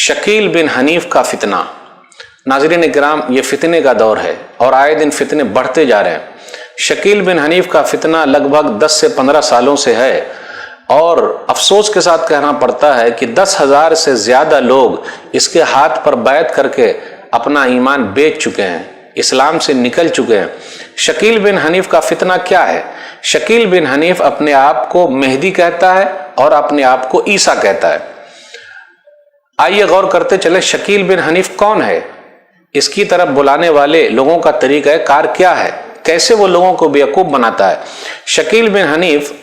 शकील बिन हनीफ का फितना। नाज़रीन इकराम, ये फितने का दौर है और आए दिन फितने बढ़ते जा रहे हैं। शकील बिन हनीफ का फितना लगभग 10 से 15 सालों से है और अफसोस के साथ कहना पड़ता है कि 10,000 से ज़्यादा लोग इसके हाथ पर बैत करके अपना ईमान बेच चुके हैं, इस्लाम से निकल चुके हैं। शकील बिन हनीफ का फितना क्या है? शकील बिन हनीफ अपने आप को मेहदी कहता है और अपने आप को ईसा कहता है। आइए गौर करते चले, शकील बिन हनीफ कौन है? इसकी तरफ बुलाने वाले लोगों का तरीका कार क्या है? कैसे वो लोगों को बेवकूफ बनाता है? शकील बिन हनीफ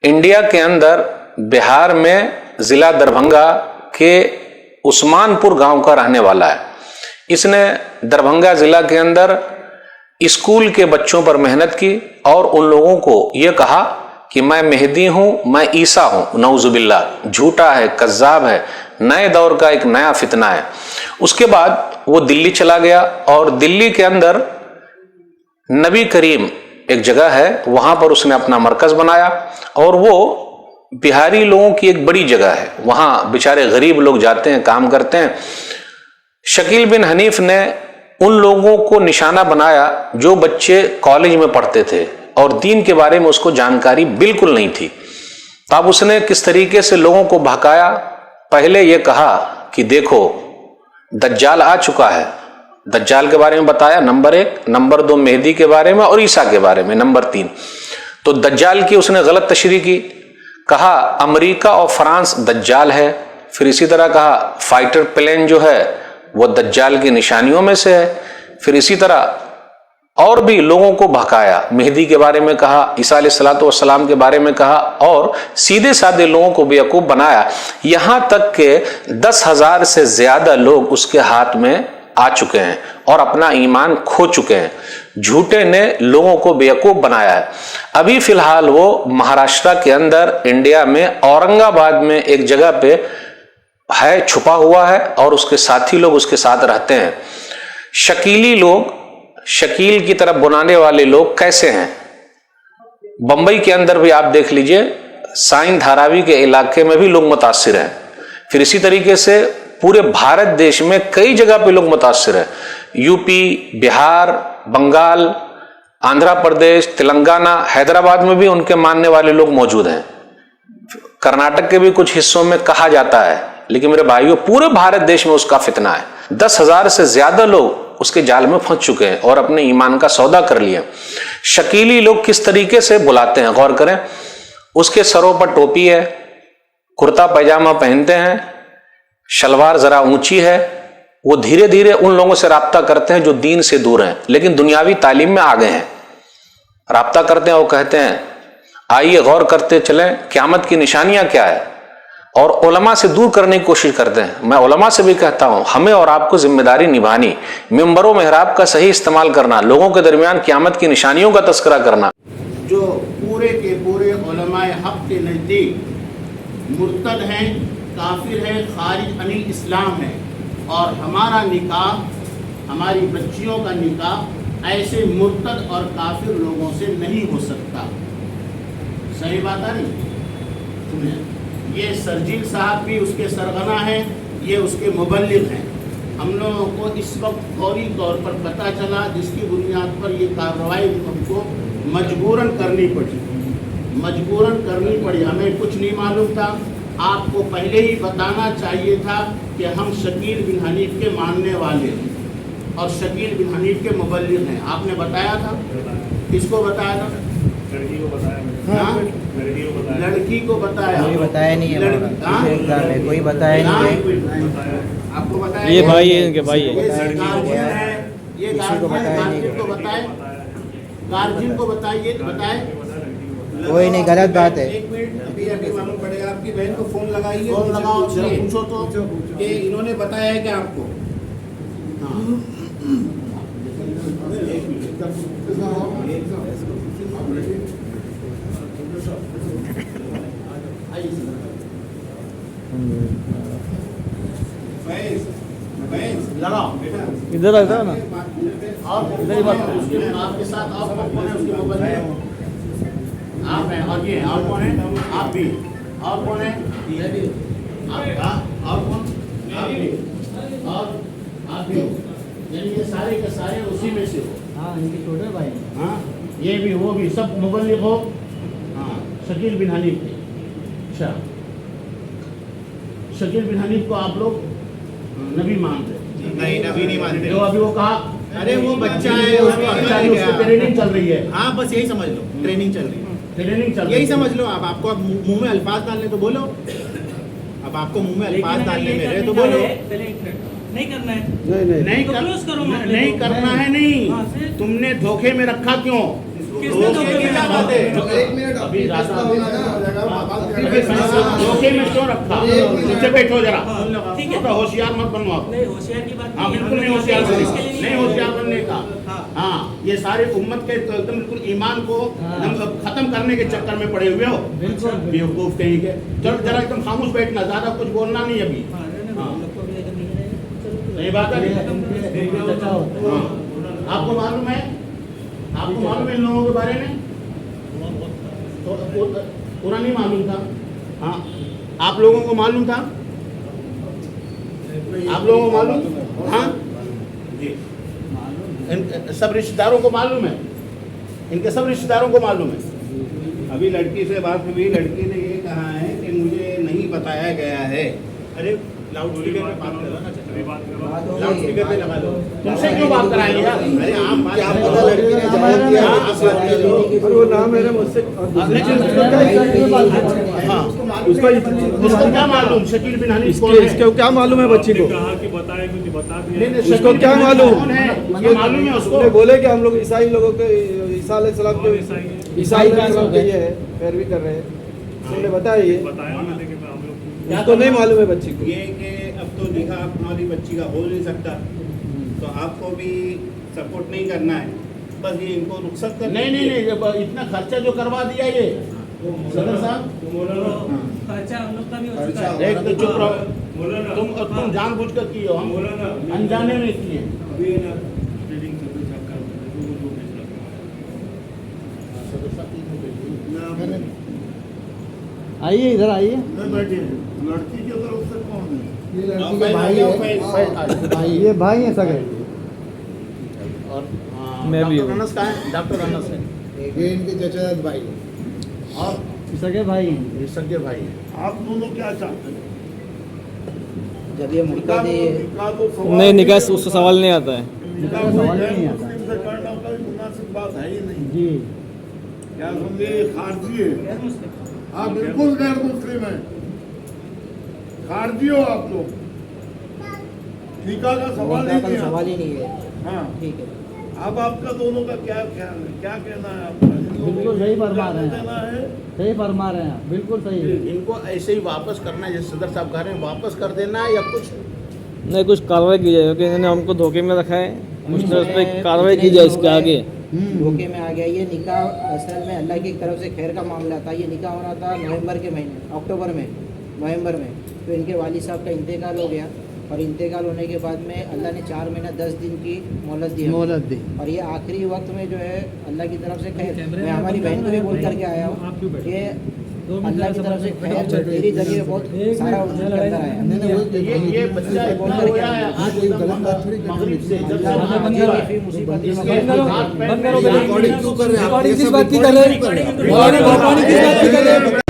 इंडिया के अंदर बिहार में जिला दरभंगा के उस्मानपुर गांव का रहने वाला है। इसने दरभंगा जिला के अंदर स्कूल के बच्चों पर मेहनत की और उन लोगों को यह कहा कि मैं मेहदी हूं, मैं ईसा हूं। नऊजुबिल्लाह, झूठा है, कज्जाब है, नए दौर का एक नया फितना है। उसके बाद वो दिल्ली चला गया और दिल्ली के अंदर नबी करीम एक जगह है, वहां पर उसने अपना मरकज बनाया और वो बिहारी लोगों की एक बड़ी जगह है, वहां बेचारे गरीब लोग जाते हैं, काम करते हैं। शकील बिन हनीफ ने उन लोगों को निशाना बनाया जो बच्चे कॉलेज में पढ़ते थे और दीन के बारे में उसको जानकारी बिल्कुल नहीं थी। तब उसने किस तरीके से लोगों को भड़काया? पहले यह कहा कि देखो दज्जाल आ चुका है, दज्जाल के बारे में बताया नंबर 1, नंबर 2 मेहदी के बारे में और ईसा के बारे में नंबर 3। तो दज्जाल की उसने गलत तशरीह की, कहा अमेरिका और फ्रांस दज्जाल है। फिर इसी तरह कहा फाइटर प्लेन जो है वो दज्जाल की निशानियों में से है। फिर इसी तरह और भी लोगों को भड़काया, मेहदी के बारे में कहा, ईसा अलैहिस्सलातु वस्सलाम के बारे में कहा और सीधे साधे लोगों को बेवकूफ बनाया। यहां तक के 10,000 से ज्यादा लोग उसके हाथ में आ चुके हैं और अपना ईमान खो चुके हैं। झूठे ने लोगों को बेवकूफ बनाया है। अभी फिलहाल वो महाराष्ट्र के अंदर इंडिया में औरंगाबाद में एक जगह पे है, छुपा हुआ है और उसके साथी लोग उसके साथ रहते हैं। शकीली लोग, शकील की तरफ बुलाने वाले लोग कैसे हैं? बंबई के अंदर भी आप देख लीजिए, साइन धारावी के इलाके में भी लोग मुतासिर हैं। फिर इसी तरीके से पूरे भारत देश में कई जगह पे लोग मुतासिर हैं। यूपी, बिहार, बंगाल, आंध्र प्रदेश, तेलंगाना, हैदराबाद में भी उनके मानने वाले लोग मौजूद हैं। कर्नाटक के भी कुछ हिस्सों में कहा जाता है, लेकिन मेरे भाइयों पूरे भारत देश में उसका फितना है। 10,000 से ज्यादा लोग उसके जाल में फंस चुके हैं और अपने ईमान का सौदा कर लिए। शकीली लोग किस तरीके से बुलाते हैं गौर करें। उसके सरों पर टोपी है, कुर्ता पैजामा पहनते हैं, शलवार जरा ऊंची है। वो धीरे धीरे उन लोगों से राब्ता करते हैं जो दीन से दूर हैं लेकिन दुनियावी तालीम में आ गए हैं। राब्ता करते हैं, वो कहते हैं आइए गौर करते चलें क़यामत की निशानियां क्या है, और उलमा से दूर करने की कोशिश करते हैं। मैं उलमा से भी कहता हूं हमें और आपको जिम्मेदारी निभानी, मिंबरों मेहराब का सही इस्तेमाल करना, लोगों के दरमियान क़यामत की निशानियों का तस्करा करना। जो पूरे के पूरे उलमाए हक के नज़दीक मुर्तद हैं, काफिर है, खारिज अनिल इस्लाम है, और हमारा निकाह, हमारी बच्चियों का निकाह ऐसे मुर्तद और काफिर लोगों से नहीं हो सकता। सही बात है नहीं? ये सरजील साहब भी उसके सरगना हैं, ये उसके मुबल्लिग हैं। हम लोगों को इस वक्त फौरी तौर पर पता चला, जिसकी बुनियाद पर ये कार्रवाई हमको मजबूरन करनी पड़ी। हमें कुछ नहीं मालूम था। आपको पहले ही बताना चाहिए था कि हम शकील बिन हनीफ के मानने वाले हैं और शकील बिन हनीफ के मुबल्लिग हैं। आपने बताया था? किसको बताया था? लड़की को बताया। हाँ? लड़की को बताया। कोई बताया नहीं है, कोई बताया नहीं है। आपको बताया? ये भाई है, इनके भाई है। ये गार्जियन को बताए, गार्जियन को बताइए, बताए। कोई नहीं, गलत बात है। एक मिनट, अभी आगे मालूम पड़ेगा। आपकी बहन को फोन लगाइए, फोन लगाओ, जरा पूछो तो कि इन्होंने बताया है क्या आपको? हाँ। लगाओ इधर आ जाओ ना। और इधर ही बात करो। उसके आपके साथ और कौन है? उसके मोबाइल में आप हैं और ये और कौन है? आप भी। और कौन है? आप और कौन? आप भी और आप भी हो, यानी ये सारे के सारे उसी में से हो। हाँ इनके छोटे भाई हाँ, ये भी वो भी सब मुबल्लिग हो। हाँ, शकील बिन हनीफ थे। अच्छा, शकील बिन हनीफ को आप लोग नबी मानते हैं? नहीं, नबी नहीं मानते। जो अभी वो कहा, अरे वो बच्चा है, उसको अकल उसकी नहीं है। ट्रेनिंग चल रही है। हाँ, बस यही समझ लो, ट्रेनिंग चल रही है। ट्रेनिंग चल रही यही है। समझ लो। अब आपको अब मुंह में अल्फाज डालने तो बोलो। अब आपको मुंह में अल्फाज डालने मेरे तो बोलो। नहीं करना है। नहीं तो close करो मत। नहीं करना है, नहीं। हाँ, फिर? तुमने धोखे में रखा क्यों? किसने धोखे में क्या रखा? बात है? अभी धोखे में क्यों रखा? नीचे बैठो जरा। ठीक है। तो होशियार मत बनो आप। नहीं, होशियार की बात हाँ, नहीं है। बिल्कुल नहीं होशियार बनने इसके का। लिए नहीं होशियार बनने का। हाँ। हाँ, ये सारे उम्मत के तो एकदम बिल्कुल ईमान को खत्म करने के चक्कर में पड़े हुए हो। बेवकूफ कहीं के। चलो जरा एकदम खामोश बैठना, ज्यादा कुछ बोलना नहीं अभी। हाँ, रहने दो, हाँ। हम लोग को भी अगर नहीं रहेगा, चलो। सही बात है। हाँ। आपको मालूम है इन लोगों के बारे में? तो पूरा नहीं मालूम था। हाँ, आप लोगों को मालूम था? आप लोगों को मालूम? हाँ जी, सब रिश्तेदारों को मालूम है। इनके सब रिश्तेदारों को मालूम है। अभी लड़की से बात हुई, लड़की ने ये कहा है कि मुझे नहीं बताया गया है। अरे लाउड स्पीकर पे बात करो ना, लाउड स्पीकर पे लगा दो। तुमसे क्यों बात कराएंगे यार? अरे आम बात क्या करो। पता लड़की ने जवाब दिया, आप बात कर लो। वो नाम है मुझसे हाँ, उसको क्या मालूम शकील बिन हनीफ कौन है? इसको क्या मालूम है बच्ची को? नहीं, नहीं, उसको शकील क्या बिन हनीफ मालूम? कौन है? ये मालूम है उसको? उसने बोले कि हम लोग ईसाई लोगों के ईसा अलैहिस्सलाम के ईसाई अलैहिस्सलाम के ये है, पैरवी कर रहे हैं। उसने बताया ये उसको नहीं मालूम है बच्ची को। ये कि अब तो निकाह हमारी बच्ची का हो नहीं सकता, तो आपको भी सपोर्ट नहीं करना है, बस ये इनको रुखसत कर नहीं नहीं नहीं, जब इतना खर्चा जो करवा दिया ये सदर साहब, खर्चा हम लोग का भी हो चुका है। एक तो चुप रहो। तुम जानबूझ कर किए हो, हम अनजाने में किए। आइए इधर आइए। लड़की की तरफ से कौन है? ये लड़की के भाई है। ये भाई है सगे। और मैं भी डॉक्टर हूँ। अनस कहाँ है? डॉक्टर अनस है। ये इनके चचाजाद भाई है। और सगे भाई हैं। ये सगे भाई है। आप दोनों क्या चाहते हैं? जब ये निकाह तो सवाल नहीं, निकाह उससे सवाल नहीं आता है। निकाह सवाल कोई नहीं गैर आता। मुस्लिम से करना कोई मुनासिब बात है ही नहीं। जी, क्या समझे, ये खारजी है। गैर मुस्लिम। हाँ, बिल्कुल गैर मुस्लिम है, खारजी हो आप लोग। निकाह का सवाल ही नहीं आता। ही नहीं है। हाँ, ठीक है। अब आपका दोनों का क्या ख्याल है, क्या कहना है आपका? बिल्कुल सही फरमा रहे हैं। कहना है सही फरमा रहे हैं आप, बिल्कुल सही है। इनको ऐसे ही वापस करना है, जैसे सदर साहब कह रहे हैं, वापस कर देना है या कुछ? नहीं, कुछ कार्रवाई की जाए क्योंकि इन्होंने हमको धोखे में रखा है। उस पर कार्रवाई की जाए इसके आगे। धोखे में आ गया। ये निकाह असल में अल्लाह की तरफ से खैर का मामला था। ये निकाह होना था नवंबर के महीने, नवंबर में। तो इनके वालिद साहब का इंतकाल हो गया, और इंतकाल होने के बाद में अल्लाह ने 4 महीना 10 दिन की मोहलत दी। और ये आखिरी वक्त में जो है अल्लाह की तरफ से खैर, मैं हमारी बहन को भी बोल करके आया हूँ कि अल्लाह की तरफ से खैर तेरी जरिए बहुत सारा उनके अंदर आया। ये बच्चा इतना रोया है आज मगरिब से, जब से वहाँ बंद हुआ है। करो, मुसीबत इसके हाथ पैर में बंद करो, जान रिकॉर्डिंग नहीं है। क्यों कर रहे हैं? आप किस बात की कर रहे हैं?